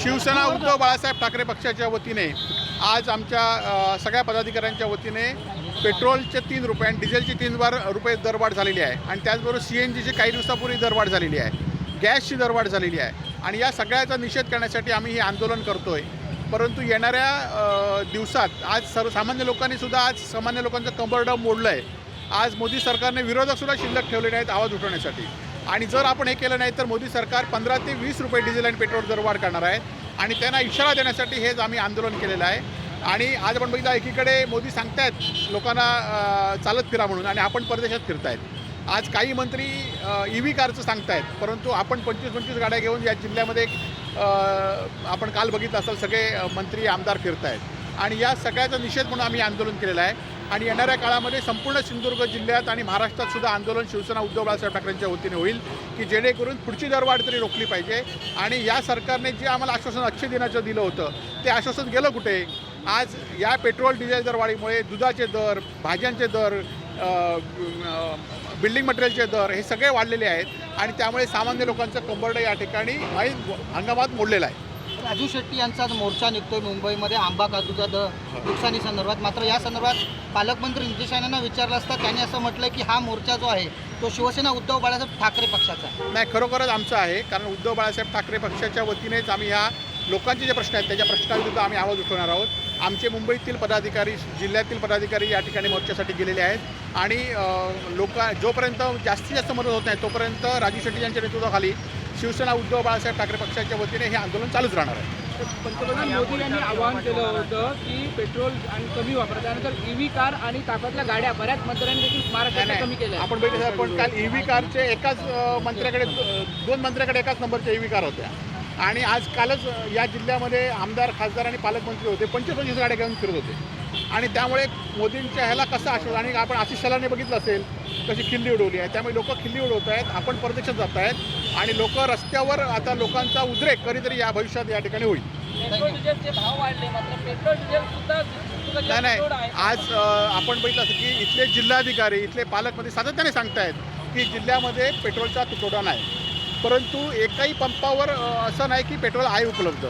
शिवसेना उद्धव बाळासाहेब ठाकरे पक्षाच्या वतीने आज आमच्या सगळ्या पदाधिकाऱ्यांच्या वतीने पेट्रोलचे 3 रुपये आणि डिझेलची 3 रुपये दरवाढ झालेली आहे आणि त्याचबरोबर CNGची काही दिवसापूर्वी दरवाढ झालेली आहे, गॅसची दरवाढ झालेली आहे आणि या सगळ्याचा निषेध करण्यासाठी आम्ही हे आंदोलन करतो आहे. परंतु येणाऱ्या दिवसात आज सर्वसामान्य लोकांनी सुद्धा आज सामान्य लोकांचं कंबरडं मोडलं आहे. आज मोदी सरकारने विरोधकसुद्धा शिल्लक ठेवले नाहीत आवाज उठवण्यासाठी आणि जर आपण हे केलं नाही तर मोदी सरकार 15 ते 20 रुपये डिझेल आणि पेट्रोल दरवाढ करणार आहे आणि त्यांना इशारा देण्यासाठी हेच आम्ही आंदोलन केलेलं आहे. आणि आज आपण बघितलं एकीकडे मोदी सांगतायत लोकांना चालत फिरा म्हणून आणि आपण परदेशात फिरतायत. आज काही मंत्री EV कारचं सांगतायत, परंतु आपण 25-25 गाड्या घेऊन या जिल्ह्यामध्ये आपण काल बघितलं असेल सगळे मंत्री आमदार फिरतायत आणि या सगळ्याचा निषेध म्हणून आम्ही आंदोलन केलेलं आहे. आणि येणाऱ्या काळामध्ये संपूर्ण सिंधुदुर्ग जिल्ह्यात आणि महाराष्ट्रात सुद्धा आंदोलन शिवसेना उद्धव बाळासाहेब ठाकरेंच्या वतीने होईल की जेणेकरून पुढची दरवाढ तरी रोखली पाहिजे. आणि या सरकारने जे आम्हाला आश्वासन 100 दिनाचं दिलं होतं ते आश्वासन गेलं कुठे? आज या पेट्रोल डिझेल दरवाढीमुळे दुधाचे दर, भाज्यांचे दर, बिल्डिंग मटेरियलचे दर हे सगळे वाढलेले आहेत आणि त्यामुळे सामान्य लोकांचं कंबरडं या ठिकाणी हंगामात मोडलेलं आहे. राजू शेट्टी यांचा मोर्चा निघतोय मुंबईमध्ये आंबा काजूच्या नुकसानीसंदर्भात. मात्र या संदर्भात पालकमंत्री नितेश राणेंना विचारलं असता त्यांनी असं म्हटलं की हा मोर्चा जो आहे तो शिवसेना उद्धव बाळासाहेब ठाकरे पक्षाचा आहे. नाही, खरोखरच आमचा आहे, कारण उद्धव बाळासाहेब ठाकरे पक्षाच्या वतीनेच आम्ही ह्या लोकांचे जे प्रश्न आहेत त्याच्या प्रश्नाविरुद्ध आम्ही आवाज उठवणार आहोत. आमचे मुंबईतील पदाधिकारी, जिल्ह्यातील पदाधिकारी या ठिकाणी मोर्चासाठी गेलेले आहेत आणि जोपर्यंत जास्तीत जास्त मदत होत नाही तोपर्यंत राजू शेट्टी यांच्या नेतृत्वाखाली शिवसेना उद्धव बाळासाहेब ठाकरे पक्षाच्या वतीने हे आंदोलन चालूच राहणार आहे. पंतप्रधान मोदी यांनी आवाहन केलं होतं की पेट्रोल आणि कमी वापरा, त्यानंतर EV कार आणि ताकदल्या गाड्या बऱ्याच मंत्र्यांनी देखील महाराष्ट्रात कमी केल्या. आपण बघितलं पण काल EV कारचे एकाच मंत्र्याकडे 2 मंत्र्याकडे एकाच नंबरच्या EV कार होत्या आणि आज कालच या जिल्ह्यामध्ये आमदार, खासदार आणि पालकमंत्री होते, 25-25 गाड्या घेऊन फिरत होते आणि त्यामुळे मोदींच्या ह्याला कसं आश्वासन. आणि आपण आशिष शेलारने बघितलं असेल कशी खिल्ली उडवली आहे, त्यामुळे लोक खिल्ली उडवत आहेत, आपण परदेशात जात आहेत आणि लोक रस्त्यावर आता लोकांचा उद्रेक कधीतरी या भविष्यात या ठिकाणी होईल. पेट्रोल डिझेलचे भाव वाढले, मात्र पेट्रोल डिझेल सुद्धा नाही, आज आपण बघितलं असं की इथले जिल्हाधिकारी, इथले पालकमंत्री सातत्याने सांगतायत की जिल्ह्यामध्ये पेट्रोलचा तुटवडा नाही, परंतु एकाही पंपावर असं नाही की पेट्रोल आहे उपलब्ध.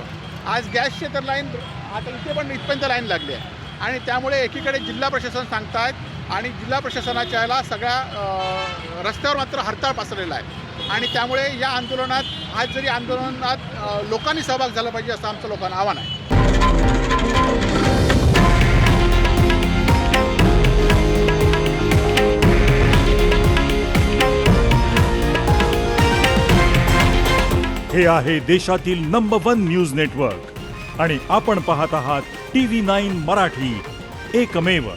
आज गॅसचे तर लाईन आता इथे पण इथपर्यंत लाईन लागली आहे आणि त्यामुळे एकीकडे जिल्हा प्रशासन सांगतायत आणि जिल्हा प्रशासनाच्या याला सगळ्या रस्त्यावर मात्र हरताळ पसरलेला आहे आणि त्यामुळे या आंदोलनात आज जरी आंदोलनात लोकांनी सहभाग झाला पाहिजे असं आमचं लोकांना आव्हान आहे. हे आहे देशातील नंबर 1 न्यूज नेटवर्क आणि आपण पाहत आहात TV9 मराठी, एकमेव.